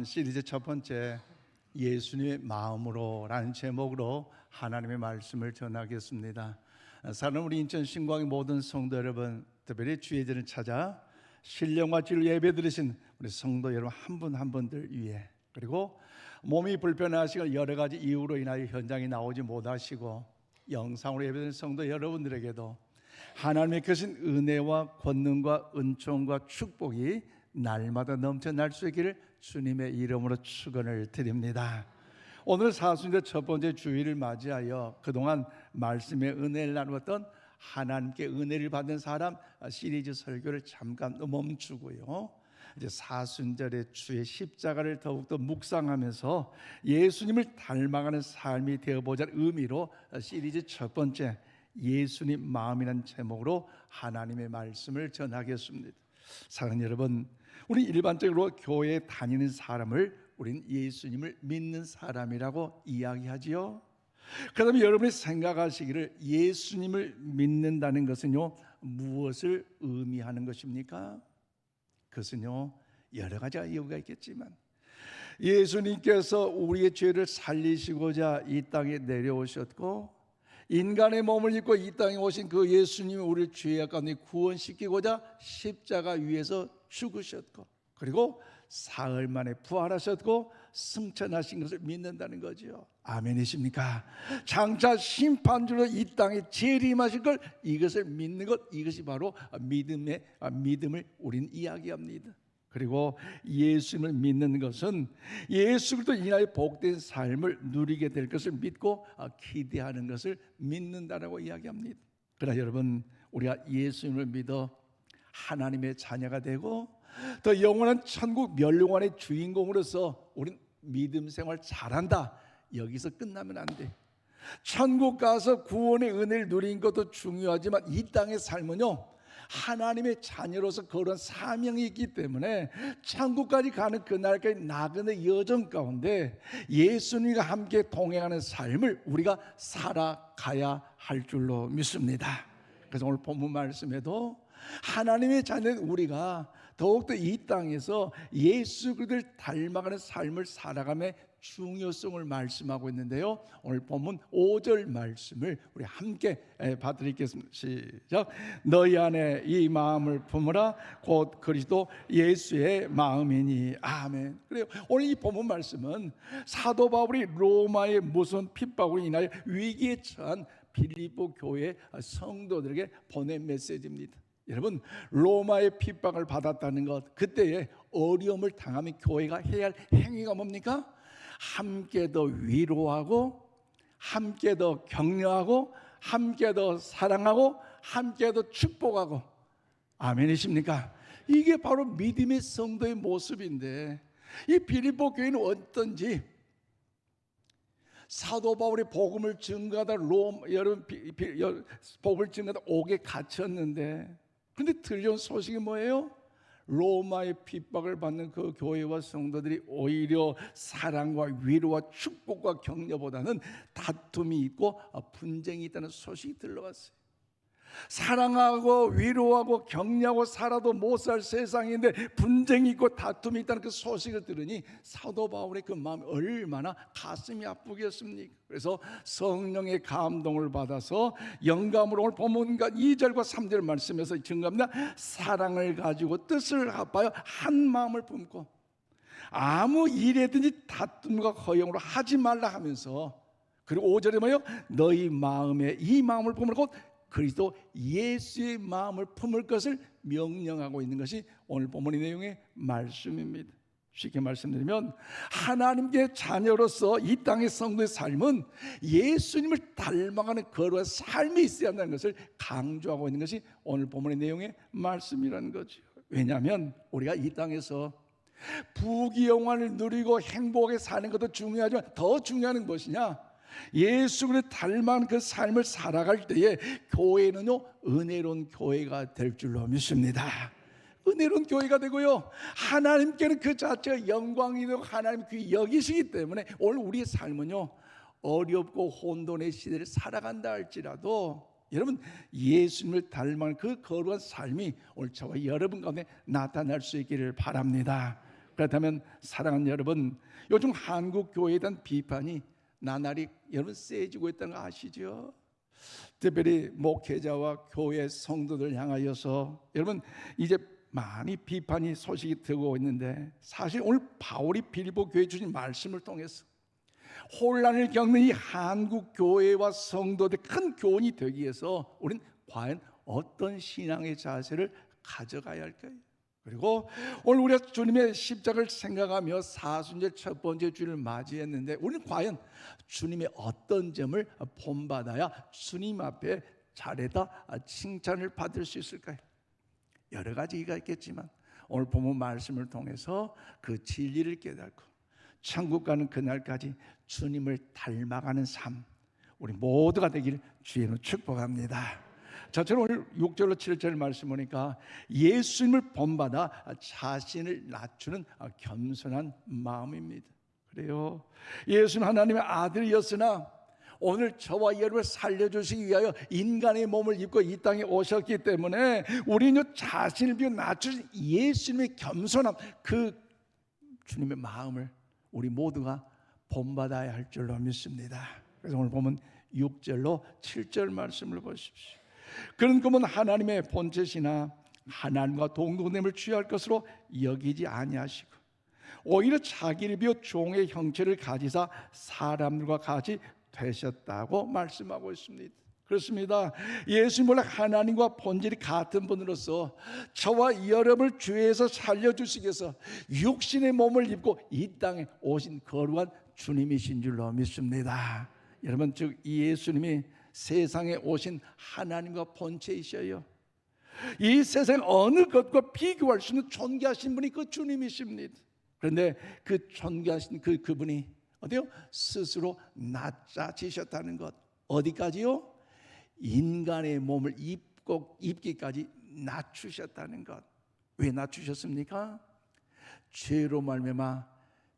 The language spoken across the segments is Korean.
시리즈 첫 번째 예수님의 마음으로라는 제목으로 하나님의 말씀을 전하겠습니다. 사랑하는 우리 인천 신광의 모든 성도 여러분, 특별히 주의제를 찾아 신령과 진로 예배 드리신 우리 성도 여러분 한 분 한 분들 위해, 그리고 몸이 불편하시고 여러 가지 이유로 인하여 현장에 나오지 못하시고 영상으로 예배드리는 성도 여러분들에게도 하나님의 크신 은혜와 권능과 은총과 축복이 날마다 넘쳐날 수 있기를 주님의 이름으로 축원을 드립니다. 오늘 사순절 첫 번째 주일을 맞이하여 그동안 말씀의 은혜를 나누었던 하나님께 은혜를 받는 사람 시리즈 설교를 잠깐 멈추고요, 이제 사순절의 주의 십자가를 더욱더 묵상하면서 예수님을 닮아가는 삶이 되어보자는 의미로 시리즈 첫 번째 예수님 마음이라는 제목으로 하나님의 말씀을 전하겠습니다. 사랑하는 여러분, 우리 일반적으로 교회에 다니는 사람을 우리는 예수님을 믿는 사람이라고 이야기하지요. 그러면 여러분이 생각하시기를 예수님을 믿는다는 것은요, 무엇을 의미하는 것입니까? 그것은요, 여러 가지 이유가 있겠지만 예수님께서 우리의 죄를 살리시고자 이 땅에 내려오셨고, 인간의 몸을 입고 이 땅에 오신 그 예수님이 우리를 죄악 가운데 구원시키고자 십자가 위에서 죽으셨고, 그리고 사흘 만에 부활하셨고 승천하신 것을 믿는다는 거죠. 아멘이십니까? 장차 심판주로 이 땅에 재림하실 걸, 이것을 믿는 것, 이것이 바로 믿음을 우리는 이야기합니다. 그리고 예수님을 믿는 것은 예수 그리스도 인하여 복된 삶을 누리게 될 것을 믿고 기대하는 것을 믿는다라고 이야기합니다. 그러나 여러분, 우리가 예수님을 믿어 하나님의 자녀가 되고 더 영원한 천국 멸류관의 주인공으로서 우린 믿음 생활 잘한다, 여기서 끝나면 안 돼. 천국 가서 구원의 은혜를 누린 것도 중요하지만 이 땅의 삶은요, 하나님의 자녀로서 그런 사명이 있기 때문에 천국까지 가는 그날까지 나그네 여정 가운데 예수님과 함께 동행하는 삶을 우리가 살아가야 할 줄로 믿습니다. 그래서 오늘 본문 말씀에도 하나님의 자녀인 우리가 더욱더 이 땅에서 예수 그리스도를 닮아가는 삶을 살아감의 중요성을 말씀하고 있는데요, 오늘 본문 5절 말씀을 우리 함께 봐드리겠습니다. 시작. 너희 안에 이 마음을 품으라, 곧 그리스도 예수의 마음이니. 아멘. 그래요. 오늘 이 본문 말씀은 사도 바울이 로마의 무서운 핍박으로 인하여 위기에 처한 빌립보 교회 성도들에게 보낸 메시지입니다. 여러분, 로마의 핍박을 받았다는 것, 그때에 어려움을 당하면 교회가 해야 할 행위가 뭡니까? 함께 더 위로하고, 함께 더 격려하고, 함께 더 사랑하고, 함께 더 축복하고. 아멘이십니까? 이게 바로 믿음의 성도의 모습인데, 이 빌립보 교회는 어떤지, 사도 바울이 복음을 증거하다 복음을 증거하다 옥에 갇혔는데, 근데 들려온 소식이 뭐예요? 로마의 핍박을 받는 그 교회와 성도들이 오히려 사랑과 위로와 축복과 격려보다는 다툼이 있고 분쟁이 있다는 소식이 들려왔어요. 사랑하고 위로하고 격려하고 살아도 못 살 세상인데 분쟁이 있고 다툼이 있다는 그 소식을 들으니 사도 바울의 그 마음이 얼마나 가슴이 아프겠습니까? 그래서 성령의 감동을 받아서 영감으로 오늘 본문 2절과 3절 말씀에서 증거합니다. 사랑을 가지고 뜻을 합하여 한 마음을 품고 아무 일에든지 다툼과 허용으로 하지 말라 하면서, 그리고 5절에 뭐예요? 너희 마음에 이 마음을 품으라, 곧 그리스도 예수의 마음을 품을 것을 명령하고 있는 것이 오늘 본문의 내용의 말씀입니다. 쉽게 말씀드리면 하나님께 자녀로서 이 땅의 성도의 삶은 예수님을 닮아가는 거룩한 삶이 있어야 한다는 것을 강조하고 있는 것이 오늘 본문의 내용의 말씀이라는 거죠. 왜냐하면 우리가 이 땅에서 부귀영화를 누리고 행복하게 사는 것도 중요하지만 더 중요한 것이냐, 예수 그리스도를 닮은 그 삶을 살아갈 때에 교회는요, 은혜로운 교회가 될 줄로 믿습니다. 은혜로운 교회가 되고요, 하나님께는 그 자체가 영광이 되고 하나님 귀히 여기시기 때문에 오늘 우리의 삶은요, 어렵고 혼돈의 시대를 살아간다 할지라도 여러분, 예수님을 닮은 그 거룩한 삶이 오늘 저와 여러분 가운데 나타날 수 있기를 바랍니다. 그렇다면 사랑하는 여러분, 요즘 한국 교회에 대한 비판이 나날이 여러분 세지고 있다는 거 아시죠? 특별히 목회자와 교회 성도들 향하여서 여러분 이제 많이 비판이 소식이 들고 있는데, 사실 오늘 바울이 빌립보 교회 주신 말씀을 통해서 혼란을 겪는 이 한국 교회와 성도들 큰 교훈이 되기 위해서 우리는 과연 어떤 신앙의 자세를 가져가야 할까요? 그리고 오늘 우리가 주님의 십자가를 생각하며 사순절 첫 번째 주를 맞이했는데, 우리는 과연 주님의 어떤 점을 본받아야 주님 앞에 잘했다 칭찬을 받을 수 있을까요? 여러 가지가 있겠지만 오늘 본문 말씀을 통해서 그 진리를 깨닫고 천국 가는 그날까지 주님을 닮아가는 삶, 우리 모두가 되기를 주의로 축복합니다. 저처럼 오늘 6절로 7절 말씀 보니까 예수님을 본받아 자신을 낮추는 겸손한 마음입니다. 그래요, 예수는 하나님의 아들이었으나 오늘 저와 여러분을 살려주시기 위하여 인간의 몸을 입고 이 땅에 오셨기 때문에 우리는 자신을 비워 낮추신 예수님의 겸손함, 그 주님의 마음을 우리 모두가 본받아야 할 줄로 믿습니다. 그래서 오늘 보면 6절로 7절 말씀을 보십시오. 그런 그분 하나님의 본체시나 하나님과 동등됨을 취할 것으로 여기지 아니하시고 오히려 자기를 비워 종의 형체를 가지사 사람들과 같이 되셨다고 말씀하고 있습니다. 그렇습니다. 예수님 원래 하나님과 본질이 같은 분으로서 저와 여러분을 죄에서 살려주시기 위해서 육신의 몸을 입고 이 땅에 오신 거룩한 주님이신 줄로 믿습니다. 여러분, 즉 이 예수님이 세상에 오신 하나님과 본체이셔요. 이 세상 어느 것과 비교할 수 있는 존귀하신 분이 그 주님이십니다. 그런데 그 존귀하신 그분이 어때요? 스스로 낮아지셨다는 것. 어디까지요? 인간의 몸을 입기까지 낮추셨다는 것. 왜 낮추셨습니까? 죄로 말미암아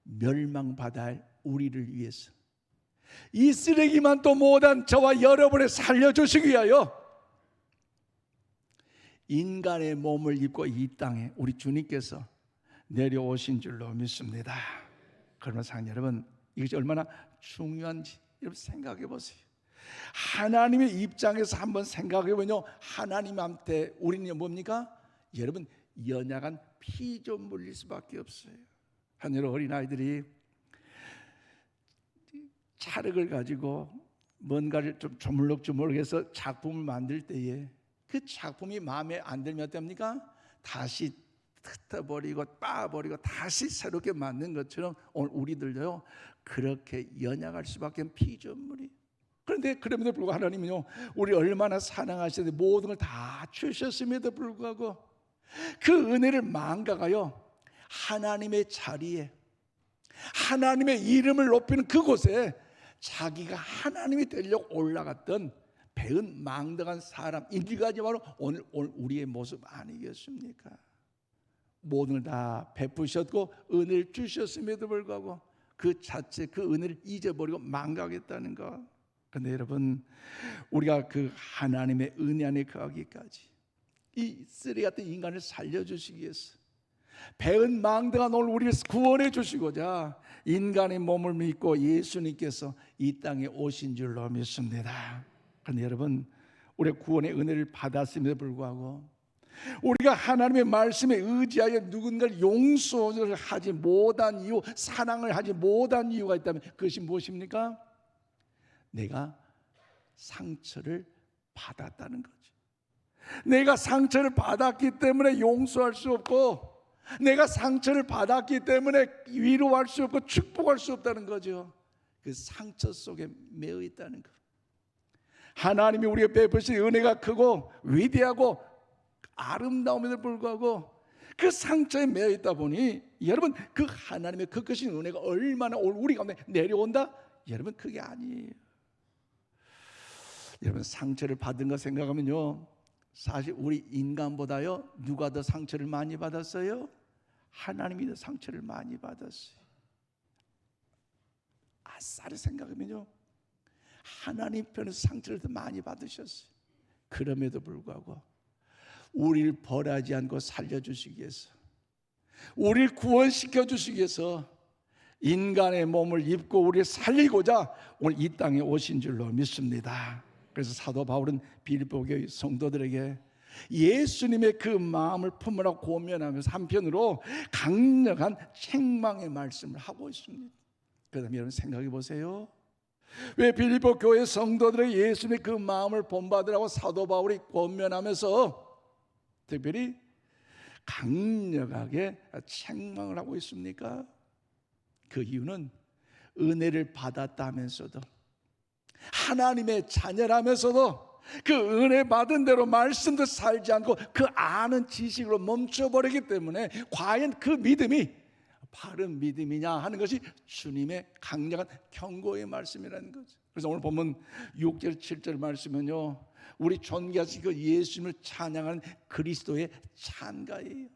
멸망받아야 할 우리를 위해서, 이 쓰레기만 또 못한 저와 여러분을 살려주시기 위하여 인간의 몸을 입고 이 땅에 우리 주님께서 내려오신 줄로 믿습니다. 그러면 사랑하는 여러분, 이것이 얼마나 중요한지 여러분 생각해 보세요. 하나님의 입장에서 한번 생각해 보면요, 하나님한테 우리는 뭡니까? 여러분, 연약한 피조물일 수밖에 없어요. 한 여러 어린아이들이 찰흙을 가지고 뭔가를 좀 조물럭조물럭해서 작품을 만들 때에 그 작품이 마음에 안 들면 어떡합니까? 다시 흩어버리고 빠버리고 다시 새롭게 만든 것처럼 오늘 우리들도요 그렇게 연약할 수밖에 없는 피조물이. 그런데 그럼에도 불구하고 하나님은요 우리 얼마나 사랑하시는데 모든 걸 다 주셨음에도 불구하고 그 은혜를 망각하여 하나님의 자리에, 하나님의 이름을 높이는 그곳에 자기가 하나님이 되려고 올라갔던 배은 망덕한 사람, 이가 바로 오늘 우리의 모습 아니겠습니까? 모든 걸 다 베푸셨고 은혜를 주셨음에도 불구하고 그 자체 그 은혜를 잊어버리고 망각했다는 것. 그런데 여러분, 우리가 그 하나님의 은혜 안에 거하기까지 이 쓰레기 같은 인간을 살려주시기 위해서 배은 망대가 오늘 우리를 구원해 주시고자 인간의 몸을 믿고 예수님께서 이 땅에 오신 줄로 믿습니다. 그런데 여러분, 우리가 구원의 은혜를 받았음에도 불구하고 우리가 하나님의 말씀에 의지하여 누군가를 용서를 하지 못한 이유, 사랑을 하지 못한 이유가 있다면 그것이 무엇입니까? 내가 상처를 받았다는 거죠. 내가 상처를 받았기 때문에 용서할 수 없고, 내가 상처를 받았기 때문에 위로할 수 없고 축복할 수 없다는 거죠. 그 상처 속에 매여 있다는 것. 하나님이 우리에게 베푸신 은혜가 크고 위대하고 아름다움에도 불구하고 그 상처에 매여 있다 보니 여러분, 그 하나님의 그 크신 은혜가 얼마나 우리 가운데 내려온다? 여러분, 그게 아니에요. 여러분, 상처를 받은 거 생각하면요, 사실 우리 인간보다요 누가 더 상처를 많이 받았어요? 하나님이 더 상처를 많이 받았어요. 아싸리 생각하면요, 하나님 편에서 상처를 더 많이 받으셨어요. 그럼에도 불구하고 우리를 벌하지 않고 살려주시기 위해서 우리를 구원시켜 주시기 위해서 인간의 몸을 입고 우리를 살리고자 오늘 이 땅에 오신 줄로 믿습니다. 그래서 사도 바울은 빌립보 교회 성도들에게 예수님의 그 마음을 품으라고 고면하면서 한편으로 강력한 책망의 말씀을 하고 있습니다. 그다음에 여러분 생각해 보세요. 왜 빌립보 교회 성도들에게 예수님의 그 마음을 본받으라고 사도 바울이 권면하면서 특별히 강력하게 책망을 하고 있습니까? 그 이유는 은혜를 받았다면서도 하나님의 자녀라면서도 그 은혜 받은 대로 말씀도 살지 않고 그 아는 지식으로 멈춰버리기 때문에 과연 그 믿음이 바른 믿음이냐 하는 것이 주님의 강력한 경고의 말씀이라는 거죠. 그래서 오늘 보면 6절 7절 말씀은요, 우리 존귀하신 그 예수님을 찬양하는 그리스도의 찬가예요.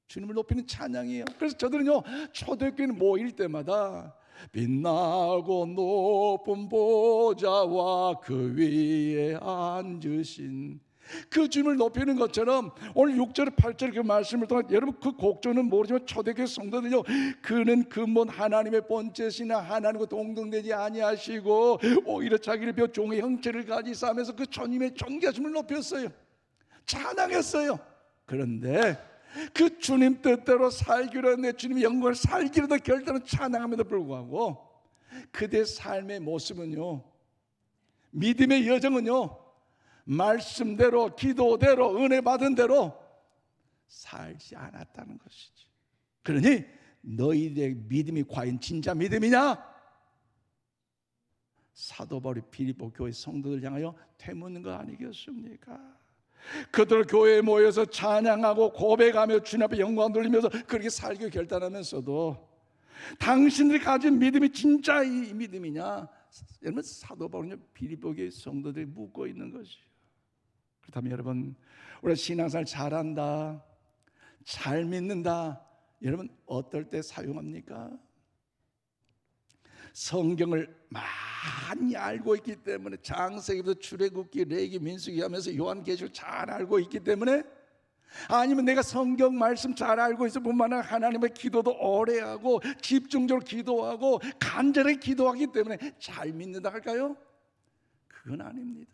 주님을 높이는 찬양이에요. 그래서 저들은요, 초대교회는 모일 때마다 빛나고 높은 보좌와 그 위에 앉으신 그 주님을 높이는 것처럼 오늘 6절 8절 그 말씀을 통해 여러분 그 곡조는 모르지만 초대교회 성도들요, 그는 근본 하나님의 본체시나 하나님과 동등되지 아니하시고 오히려 자기를 비워 종의 형체를 가지사 하면서 그 주님의 존귀하심을 높였어요. 찬양했어요. 그런데 그 주님 뜻대로 살기로 했는데 주님의 영광을 살기로 다 결단한 찬양함에도 불구하고 그대 삶의 모습은요, 믿음의 여정은요, 말씀대로 기도대로 은혜 받은 대로 살지 않았다는 것이지. 그러니 너희들의 믿음이 과연 진짜 믿음이냐? 사도 바울이 빌립보 교회 성도들 향하여 되묻는 거 아니겠습니까? 그들 교회에 모여서 찬양하고 고백하며 주님 앞에 영광 돌리면서 그렇게 살기로 결단하면서도 당신들이 가진 믿음이 진짜 이 믿음이냐? 여러분 사도 바울은 빌립보 교회 성도들이 묻고 있는 것이에요. 그렇다면 여러분 우리가 신앙생활 잘한다, 잘 믿는다, 여러분 어떨 때 사용합니까? 성경을 많이 알고 있기 때문에 창세기부터 출애굽기, 레위기, 민수기 하면서 요한계시록 잘 알고 있기 때문에, 아니면 내가 성경 말씀 잘 알고 있어 뿐만 아니라 하나님의 기도도 오래 하고 집중적으로 기도하고 간절히 기도하기 때문에 잘 믿는다 할까요? 그건 아닙니다.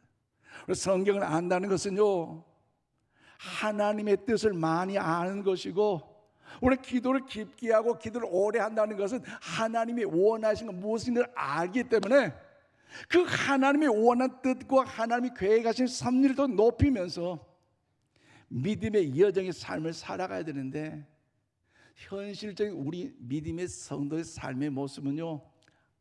성경을 안다는 것은요, 하나님의 뜻을 많이 아는 것이고, 우리 기도를 깊게 하고 기도를 오래 한다는 것은 하나님이 원하신 것 무엇인가를 알기 때문에 그 하나님의 원한 뜻과 하나님이 계획하신 섭리를 더 높이면서 믿음의 여정의 삶을 살아가야 되는데, 현실적인 우리 믿음의 성도의 삶의 모습은요,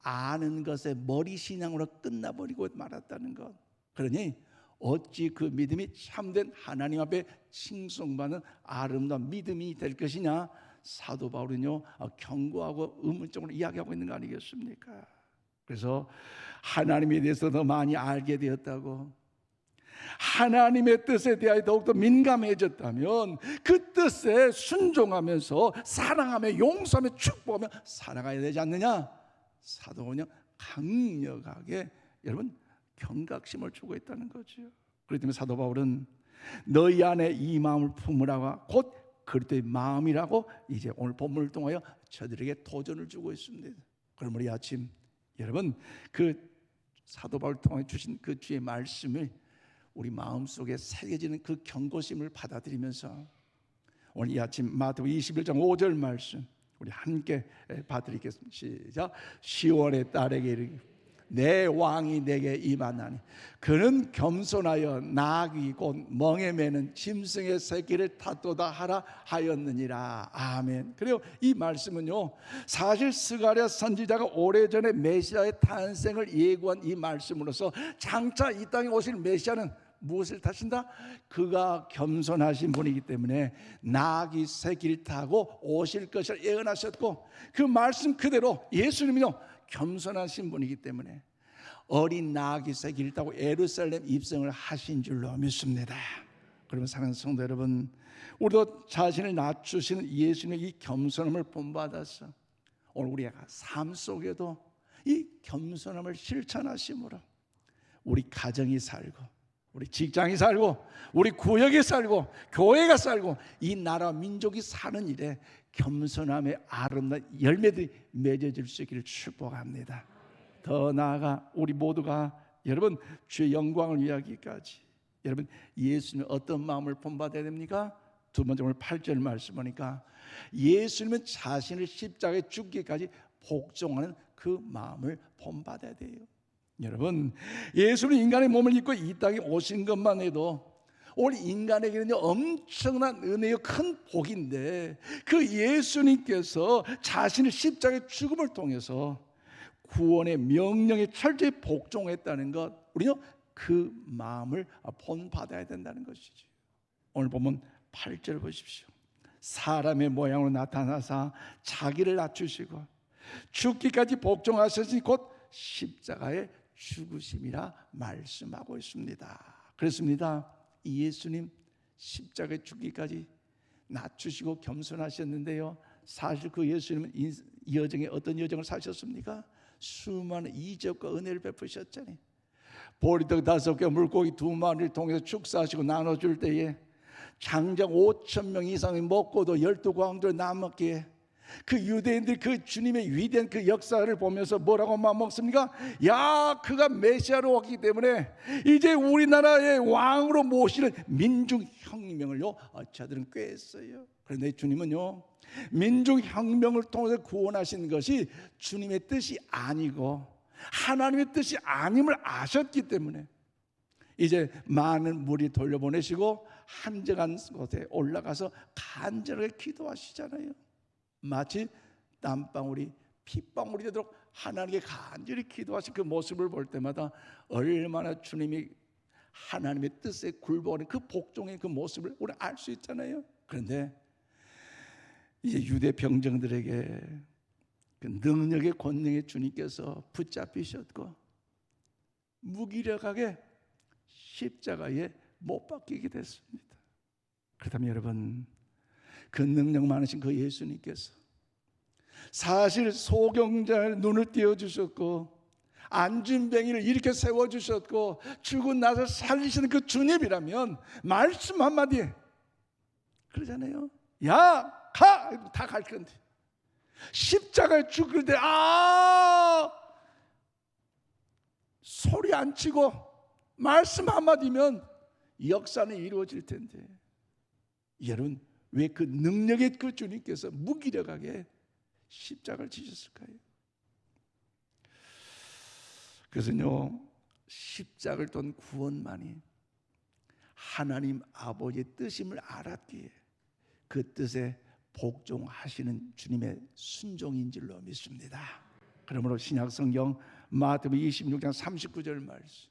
아는 것에 머리 신앙으로 끝나버리고 말았다는 것. 그러니 어찌 그 믿음이 참된 하나님 앞에 칭송받는 아름다운 믿음이 될 것이냐? 사도 바울은요, 경고하고 의문적으로 이야기하고 있는 거 아니겠습니까? 그래서 하나님에 대해서 더 많이 알게 되었다고, 하나님의 뜻에 대하여 더욱더 민감해졌다면 그 뜻에 순종하면서 사랑하며 용서하며 축복하며 살아가야 되지 않느냐? 사도 바울은요, 강력하게 여러분 경각심을 주고 있다는 거죠. 그렇기 때문에 사도 바울은 너희 안에 이 마음을 품으라고, 곧 그리스도의 마음이라고 이제 오늘 본문을 통하여 저들에게 도전을 주고 있습니다. 그럼 우리 아침 여러분 그 사도 바울 통해 주신 그 주의 말씀을 우리 마음속에 새겨지는 그 경고심을 받아들이면서 오늘 이 아침 마태복음 21장 5절 말씀 우리 함께 받아드리겠습니다. 시작. 시온의 딸에게 이르기를 내 왕이 내게 임하나니 그는 겸손하여 나귀 곧 멍에 매는 짐승의 새끼를 탓도다 하라 하였느니라. 아멘. 그리고 이 말씀은요, 사실 스가랴 선지자가 오래전에 메시아의 탄생을 예고한 이 말씀으로서 장차 이 땅에 오실 메시아는 무엇을 타신다? 그가 겸손하신 분이기 때문에 나귀 새끼를 타고 오실 것을 예언하셨고, 그 말씀 그대로 예수님은요 겸손하신 분이기 때문에 어린 나귀 새끼를 타고 예루살렘 입성을 하신 줄로 믿습니다. 그러면 사랑하는 성도 여러분, 우리도 자신을 낮추시는 예수님의 이 겸손함을 본받아서 오늘 우리가 삶 속에도 이 겸손함을 실천하심으로 우리 가정이 살고 우리 직장이 살고 우리 구역에 살고 교회가 살고 이 나라 민족이 사는 일에 겸손함의 아름다운 열매들이 맺어질 수 있기를 축복합니다. 더 나아가 우리 모두가 여러분 주의 영광을 위하기까지 여러분 예수님 어떤 마음을 본받아야 됩니까? 두 번째 오늘 8절 말씀 보니까 예수님은 자신을 십자가에 죽기까지 복종하는 그 마음을 본받아야 돼요. 여러분 예수는 인간의 몸을 입고 이 땅에 오신 것만 해도 우리 인간에게는 엄청난 은혜요 큰 복인데 그 예수님께서 자신을 십자가의 죽음을 통해서 구원의 명령에 철저히 복종했다는 것 우리는 그 마음을 본받아야 된다는 것이죠. 오늘 보면 8절 보십시오. 사람의 모양으로 나타나사 자기를 낮추시고 죽기까지 복종하셨으니 곧 십자가의 죽으심이라 말씀하고 있습니다. 그렇습니다. 이 예수님 십자가에 죽기까지 낮추시고 겸손하셨는데요, 사실 그 예수님은 이 여정에 어떤 여정을 사셨습니까? 수많은 이적과 은혜를 베푸셨잖아요. 보리떡 5개 물고기 2마리를 통해서 축사하시고 나눠줄 때에 장작 5,000명 이상이 먹고도 12광주를 남았기에 그 유대인들 그 주님의 위대한 그 역사를 보면서 뭐라고 마음먹습니까? 야, 그가 메시아로 왔기 때문에 이제 우리나라의 왕으로 모시는 민중혁명을요 저들은 꾀했어요. 그런데 주님은요 민중혁명을 통해서 구원하신 것이 주님의 뜻이 아니고 하나님의 뜻이 아님을 아셨기 때문에 이제 많은 무리 돌려보내시고 한적한 곳에 올라가서 간절하게 기도하시잖아요. 마치 땀방울이 핏방울이 되도록 하나님께 간절히 기도하신 그 모습을 볼 때마다 얼마나 주님이 하나님의 뜻에 굴복하는 그 복종의 그 모습을 우리 알 수 있잖아요. 그런데 이제 유대 병정들에게 그 능력의 권능의 주님께서 붙잡히셨고 무기력하게 십자가에 못 박히게 됐습니다. 그렇다면 여러분 그 능력 많으신 그 예수님께서 사실 소경자의 눈을 띄워주셨고 안진뱅이를 이렇게 세워주셨고 죽고 나서 살리시는 그 주님이라면 말씀 한마디에 그러잖아요. 야, 가! 다 갈 건데 십자가에 죽을 때 소리 안 치고 말씀 한마디면 역사는 이루어질 텐데 여러분 왜 그 능력의 그 주님께서 무기력하게 십자가를 지셨을까요? 그래서요 십자가를 돈 구원만이 하나님 아버지의 뜻임을 알았기에 그 뜻에 복종하시는 주님의 순종인 줄로 믿습니다. 그러므로 신약성경 마태복음 26장 39절 말씀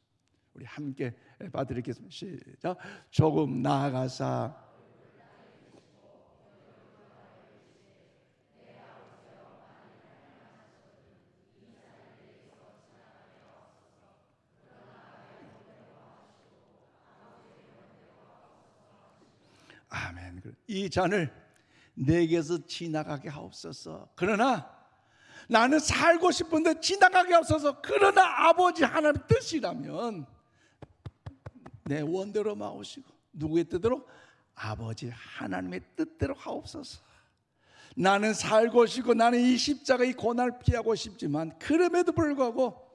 우리 함께 봐드리겠습니다. 시작. 조금 나아가사 아멘. 이 잔을 내게서 지나가게 하옵소서. 그러나 나는 살고 싶은데 지나가게 하옵소서. 그러나 아버지 하나님의 뜻이라면 내 원대로 마오시고 누구의 뜻대로? 아버지 하나님의 뜻대로 하옵소서. 나는 살고 싶고 나는 이 십자가 이 고난을 피하고 싶지만 그럼에도 불구하고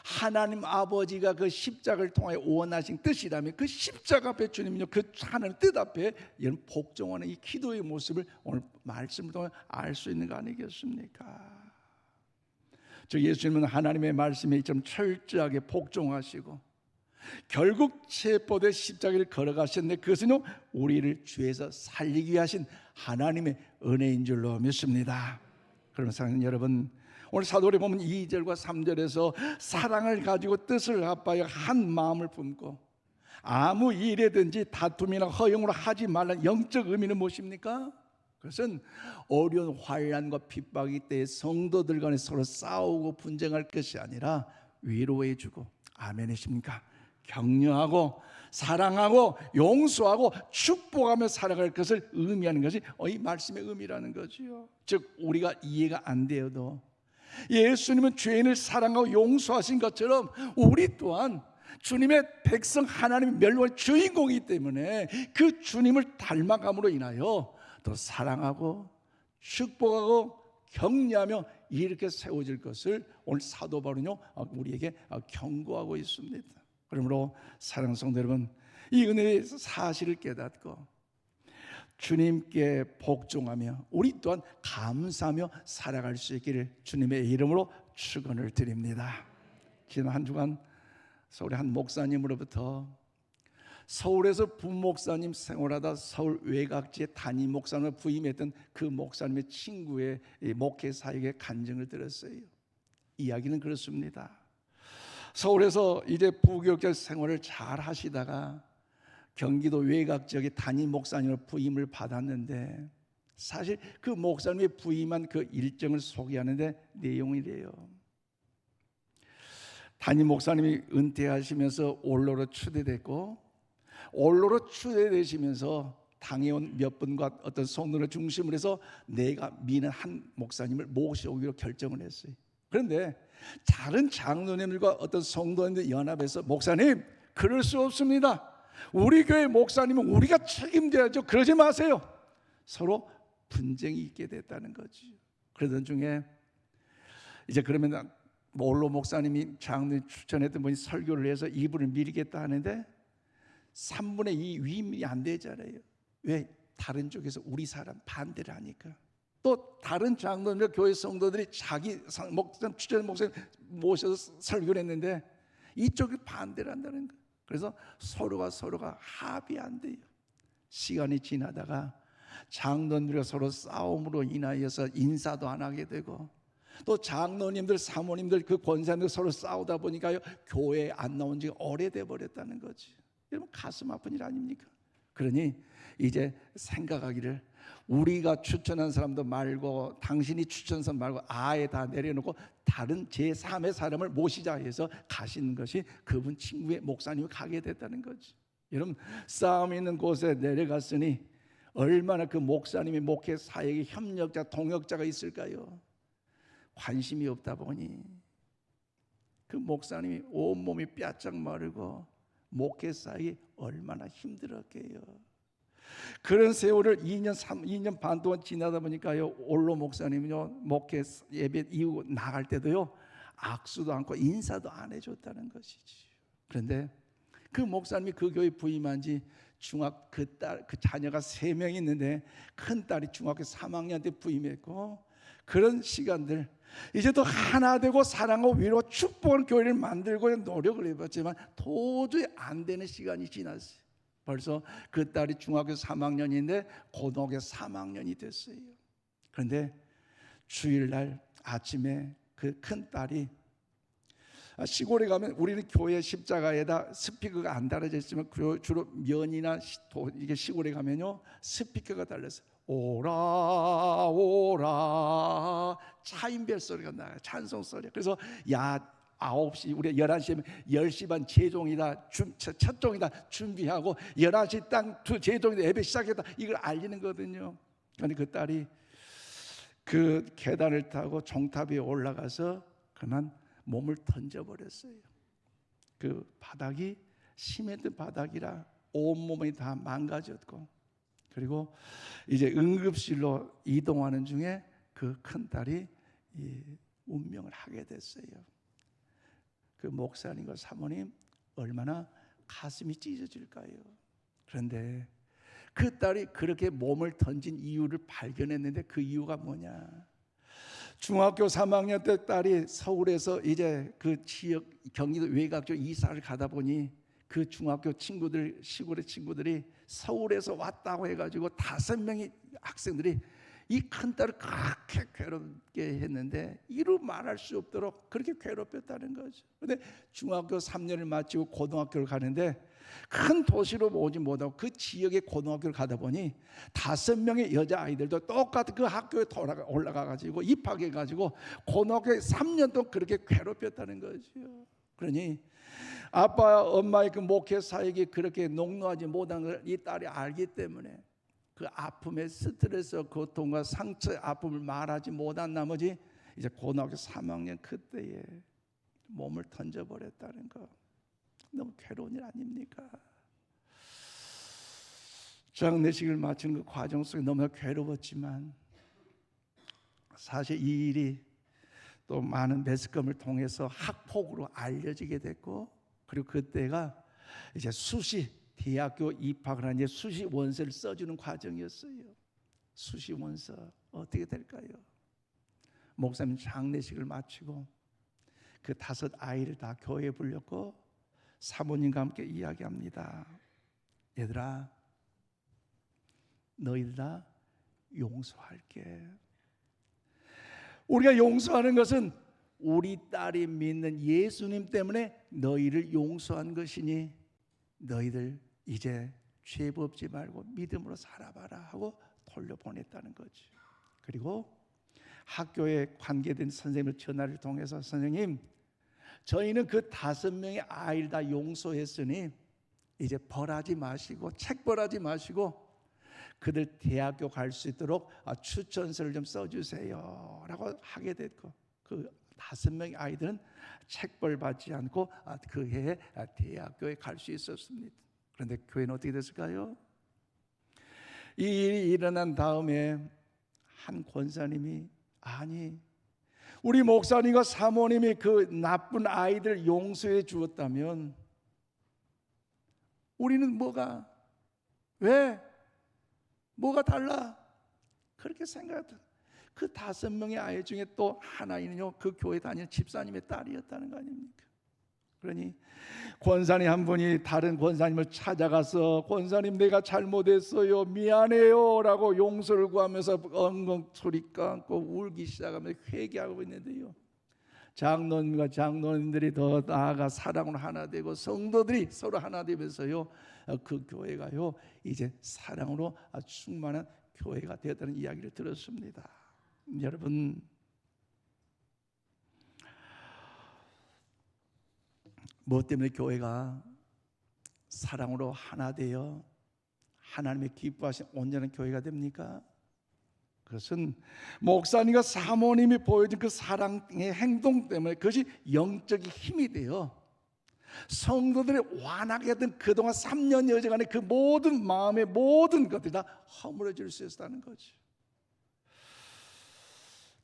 하나님 아버지가 그 십자가를 통해 원하신 뜻이라면 그 십자가 앞에 주님은요 그 하나님 뜻 앞에 이런 복종하는 이 기도의 모습을 오늘 말씀을 통해 알 수 있는 거 아니겠습니까? 저 예수님은 하나님의 말씀에 좀 철저하게 복종하시고 결국 체포돼 십자가를 걸어가셨는데 그것은요 우리를 죄에서 살리기 위해 하신 하나님의 은혜인 줄로 믿습니다. 그러면 사랑하는 여러분 오늘 사도를 보면 2절과 3절에서 사랑을 가지고 뜻을 합하여 한 마음을 품고 아무 일에든지 다툼이나 허용으로 하지 말라는 영적 의미는 무엇입니까? 그것은 어려운 환난과 핍박이 때에 성도들 간에 서로 싸우고 분쟁할 것이 아니라 위로해주고 아멘이십니까? 격려하고 사랑하고 용서하고 축복하며 살아갈 것을 의미하는 것이 이 말씀의 의미라는 거지요. 즉 우리가 이해가 안 되어도 예수님은 죄인을 사랑하고 용서하신 것처럼 우리 또한 주님의 백성 하나님의 멸망의 주인공이기 때문에 그 주님을 닮아감으로 인하여 더 사랑하고 축복하고 격려하며 이렇게 세워질 것을 오늘 사도 바울은요 우리에게 경고하고 있습니다. 그러므로 사랑하는 성도 여러분, 이 은혜의 사실을 깨닫고 주님께 복종하며 우리 또한 감사하며 살아갈 수 있기를 주님의 이름으로 축원을 드립니다. 지난 한 주간 서울의 한 목사님으로부터 서울에서 부목사님 생활하다 서울 외곽지에 담임 목사님을 부임했던 그 목사님의 친구의 목회 사역의 간증을 들었어요. 이야기는 그렇습니다. 서울에서 이제 부교육자 생활을 잘 하시다가 경기도 외곽 지역에 담임 목사님으로 부임을 받았는데, 사실 그 목사님이 부임한 그 일정을 소개하는데 내용이래요. 담임 목사님이 은퇴하시면서 원로로 추대됐고, 원로로 추대되시면서 당에 온 몇 분과 어떤 성도를 중심으로 해서 내가 미는 한 목사님을 모셔오기로 결정을 했어요. 그런데 다른 장로님들과 어떤 성도님들 연합해서 목사님, 그럴 수 없습니다. 우리 교회 목사님은 우리가 책임져야죠. 그러지 마세요. 서로 분쟁이 있게 됐다는 거지. 그러던 중에 이제 그러면 원로 목사님이 장로님 추천했던 분이 설교를 해서 이분을 밀겠다 하는데 3분의 2 위임이 안 되잖아요. 왜? 다른 쪽에서 우리 사람 반대를 하니까. 또 다른 장로님과 교회 성도들이 자기 추천 목사님 모셔서 설교를 했는데 이쪽이 반대를 한다는 거예요. 그래서 서로가 합의 안 돼요. 시간이 지나다가 장로님들과 서로 싸움으로 인하여서 인사도 안 하게 되고, 또 장로님들, 사모님들, 그 권사님들 서로 싸우다 보니까요 교회에 안 나온 지 오래돼 버렸다는 거지. 여러분, 가슴 아픈 일 아닙니까? 그러니 이제 생각하기를, 우리가 추천한 사람도 말고 당신이 추천한 사람 말고 아예 다 내려놓고 다른 제3의 사람을 모시자 해서 가시는 것이 그분 친구의 목사님이 가게 됐다는 거지. 여러분, 싸움 있는 곳에 내려갔으니 얼마나 그 목사님의 목회 사역에 협력자, 동역자가 있을까요? 관심이 없다 보니 그 목사님이 온몸이 뼈짝 마르고 목회 사역이 얼마나 힘들었게요. 그런 세월을 2년 반 동안 지나다 보니까요, 올로 목사님은요 목회 예배 이후 나갈 때도요 악수도 않고 인사도 안 해줬다는 것이지. 그런데 그 목사님이 그 교회 부임한 지 그 자녀가 3명 있는데 큰 딸이 중학교 3학년 때 부임했고, 그런 시간들 이제 또 하나 되고 사랑하고 위로 축복하는 교회를 만들고 노력을 해봤지만 도저히 안 되는 시간이 지났어요. 벌써 그 딸이 중학교 3학년인데 고등학교 3학년이 됐어요. 그런데 주일날 아침에 그 큰 딸이 시골에 가면 우리는 교회 십자가에다 스피커가 안 달아져 있으면 주로 면이나 이게 시골에 가면요 스피커가 달려서 오라 오라 차인별 소리가 나요. 찬송 소리. 그래서 9시, 우리 11시에 10시 반 제종이다, 첫 종이다 준비하고 11시 딱 제종이다, 예배 시작했다, 이걸 알리는 거거든요. 그런데 그 딸이 그 계단을 타고 종탑 위에 올라가서 그만 몸을 던져버렸어요. 그 바닥이 시멘트 바닥이라 온몸이 다 망가졌고, 그리고 이제 응급실로 이동하는 중에 그 큰딸이 운명을 하게 됐어요. 그 목사님과 사모님 얼마나 가슴이 찢어질까요? 그런데 그 딸이 그렇게 몸을 던진 이유를 발견했는데 그 이유가 뭐냐? 중학교 3학년 때 딸이 서울에서 이제 그 지역 경기도 외곽 쪽 이사를 가다 보니 그 중학교 친구들, 시골의 친구들이 서울에서 왔다고 해가지고 5명이 학생들이 이 큰딸을 그렇게 괴롭게 했는데 이루 말할 수 없도록 그렇게 괴롭혔다는 거죠. 그런데 중학교 3년을 마치고 고등학교를 가는데 큰 도시로 오지 못하고 그 지역의 고등학교를 가다 보니 5명의 여자아이들도 똑같은 그 학교에 올라가가지고 입학해가지고 고등학교에 3년 동안 그렇게 괴롭혔다는 거죠. 그러니 아빠 엄마의 그 목회 사역이 그렇게 녹록하지 못한 걸 이 딸이 알기 때문에 그 아픔의 스트레스, 고통과 상처의 아픔을 말하지 못한 나머지 이제 고등학교 3학년 그때에 몸을 던져버렸다는 거. 너무 괴로운 일 아닙니까? 장례식을 마치는 그 과정 속에 너무 괴로웠지만 사실 이 일이 또 많은 매스컴을 통해서 학폭으로 알려지게 됐고, 그리고 그때가 이제 수시 대학교 입학을 한 이제 수시 원서를 써주는 과정이었어요. 수시 원서 어떻게 될까요? 목사님 장례식을 마치고 그 5 아이를 다 교회에 불렸고 사모님과 함께 이야기합니다. 얘들아, 너희들 다 용서할게. 우리가 용서하는 것은 우리 딸이 믿는 예수님 때문에 너희를 용서한 것이니 너희들 이제 죄 범지 말고 믿음으로 살아봐라 하고 돌려보냈다는 거죠. 그리고 학교에 관계된 선생님의 전화를 통해서 선생님, 저희는 그 5명의 아이를 다 용서했으니 이제 벌하지 마시고 책벌하지 마시고 그들 대학교 갈 수 있도록 추천서를 좀 써주세요 라고 하게 됐고, 그 5명의 아이들은 책벌 받지 않고 그 해에 대학교에 갈 수 있었습니다. 그런데 교회는 어떻게 됐을까요? 이 일이 일어난 다음에 한 권사님이, 아니 우리 목사님과 사모님이 그 나쁜 아이들 용서해 주었다면 우리는 뭐가 달라? 그렇게 생각했던 그 5명의 아이 중에 또 하나는요, 그 교회 다니는 집사님의 딸이었다는 거 아닙니까? 그러니 권사님 한 분이 다른 권사님을 찾아가서 권사님 내가 잘못했어요, 미안해요 라고 용서를 구하면서 엉엉 소리 감고 울기 시작하면서 회개하고 있는데요, 장로님과 장로님들이 더 나아가 사랑으로 하나 되고 성도들이 서로 하나 되면서요, 그 교회가요 이제 사랑으로 충만한 교회가 되었다는 이야기를 들었습니다. 여러분, 무엇 때문에 교회가 사랑으로 하나 되어 하나님의 기뻐하신 온전한 교회가 됩니까? 그것은 목사님과 사모님이 보여준 그 사랑의 행동 때문에 그것이 영적인 힘이 되어 성도들의 완하게 했던 그동안 3년 여정안에 그 모든 마음의 모든 것들이 다 허물어질 수 있었다는 거죠.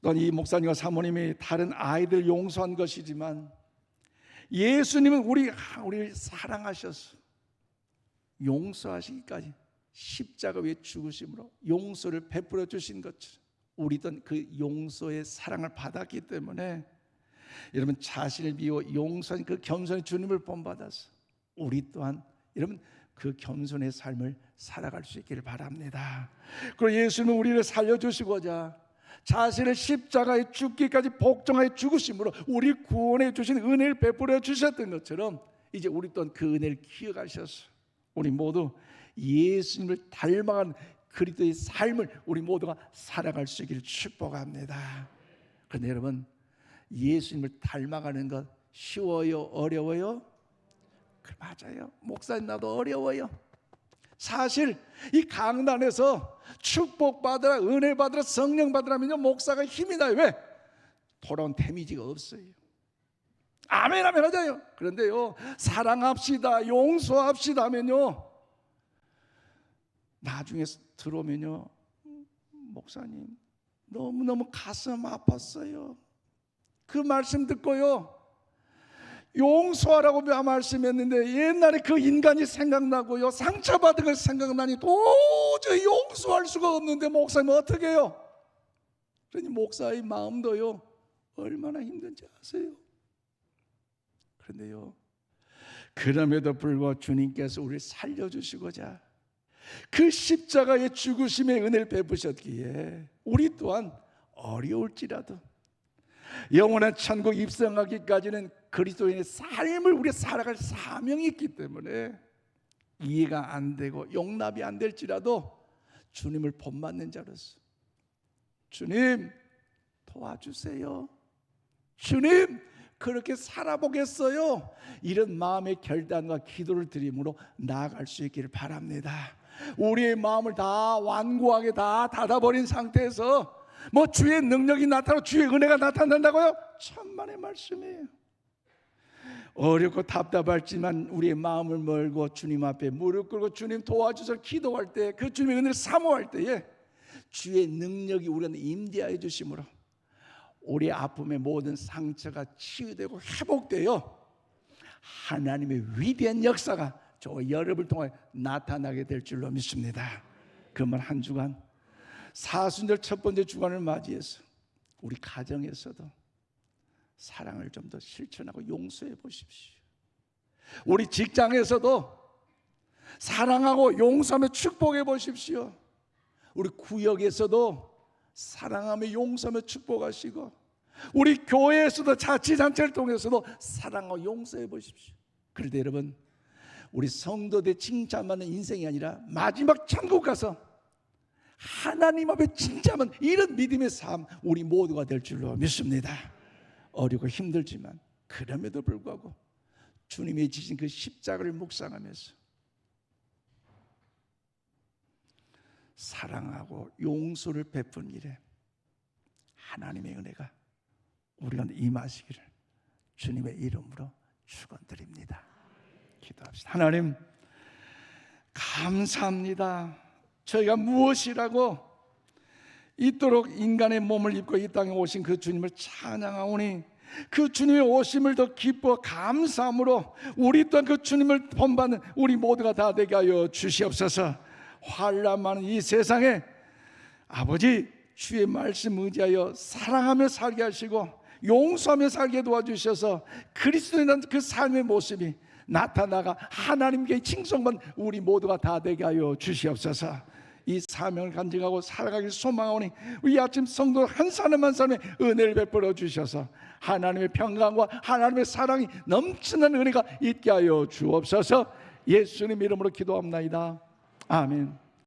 또한 이 목사님과 사모님이 다른 아이들 용서한 것이지만 예수님은 우리를 사랑하셔서 용서하시기까지 십자가 위에 죽으심으로 용서를 베풀어 주신 것처럼 우리도 그 용서의 사랑을 받았기 때문에 여러분 자신을 비워 용서한 그 겸손의 주님을 본받아서 우리 또한 여러분 그 겸손의 삶을 살아갈 수 있기를 바랍니다. 그리고 예수님은 우리를 살려주시고자 자신을 십자가에 죽기까지 복종하여 죽으심으로 우리 구원해 주신 은혜를 베풀어 주셨던 것처럼 이제 우리 또한 그 은혜를 기억하셔서 우리 모두 예수님을 닮아가는 그리스도의 삶을 우리 모두가 살아갈 수 있기를 축복합니다. 그런데 여러분, 예수님을 닮아가는 것 쉬워요? 어려워요? 맞아요. 목사님 나도 어려워요. 사실 이 강단에서 축복받으라, 은혜 받으라, 성령 받으라면요 목사가 힘이 나요. 왜? 돌아온 데미지가 없어요. 아멘 아멘 하자요. 그런데요 사랑합시다, 용서합시다 하면요 나중에 들어오면요 목사님 너무너무 가슴 아팠어요. 그 말씀 듣고요 용서하라고 말씀했는데 옛날에 그 인간이 생각나고요 상처받은 걸 생각나니 도저히 용서할 수가 없는데 목사님 어떻게 해요? 그러니 목사의 마음도요 얼마나 힘든지 아세요? 그런데요 그럼에도 불구하고 주님께서 우리를 살려주시고자 그 십자가의 죽으심의 은혜를 베푸셨기에 우리 또한 어려울지라도 영원한 천국 입성하기까지는 그리스도인의 삶을 우리가 살아갈 사명이 있기 때문에 이해가 안 되고 용납이 안 될지라도 주님을 본받는 자로서 주님 도와주세요, 주님 그렇게 살아보겠어요, 이런 마음의 결단과 기도를 드림으로 나아갈 수 있기를 바랍니다. 우리의 마음을 다 완고하게 다 닫아버린 상태에서 주의 능력이 나타나고 주의 은혜가 나타난다고요? 천만의 말씀이에요. 어렵고 답답할지만 우리의 마음을 멀고 주님 앞에 무릎 꿇고 주님 도와주셔서 기도할 때, 그 주님의 은혜를 사모할 때에 주의 능력이 우리한테 임재하여 주심으로 우리 아픔의 모든 상처가 치유되고 회복되어 하나님의 위대한 역사가 저 여러분을 통해 나타나게 될 줄로 믿습니다. 그러면 한 주간 사순절 첫 번째 주간을 맞이해서 우리 가정에서도 사랑을 좀 더 실천하고 용서해 보십시오. 우리 직장에서도 사랑하고 용서하며 축복해 보십시오. 우리 구역에서도 사랑하며 용서하며 축복하시고, 우리 교회에서도 자치단체를 통해서도 사랑하고 용서해 보십시오. 그런데 여러분, 우리 성도들 칭찬받는 인생이 아니라 마지막 천국 가서 하나님 앞에 칭찬받는 이런 믿음의 삶 우리 모두가 될 줄로 믿습니다. 어렵고 힘들지만 그럼에도 불구하고 주님이 지신 그 십자가를 묵상하면서 사랑하고 용서를 베푼 일에 하나님의 은혜가 우리가 임하시기를 주님의 이름으로 축원드립니다. 기도합시다. 하나님, 감사합니다. 저희가 무엇이라고 이토록 인간의 몸을 입고 이 땅에 오신 그 주님을 찬양하오니 그 주님의 오심을 더 기뻐 감사함으로 우리 또한 그 주님을 본받는 우리 모두가 다 되게 하여 주시옵소서. 환난 많은 이 세상에 아버지 주의 말씀 의지하여 사랑하며 살게 하시고 용서하며 살게 도와주셔서 그리스도인의 그 삶의 모습이 나타나가 하나님께 칭송받는 우리 모두가 다 되게 하여 주시옵소서. 이 사명을 간직하고 살아가길 소망하오니 우리 아침 성도 한 사람 한 사람의 은혜를 베풀어 주셔서 하나님의 평강과 하나님의 사랑이 넘치는 은혜가 있게 하여 주옵소서. 예수님 이름으로 기도합나이다. 아멘.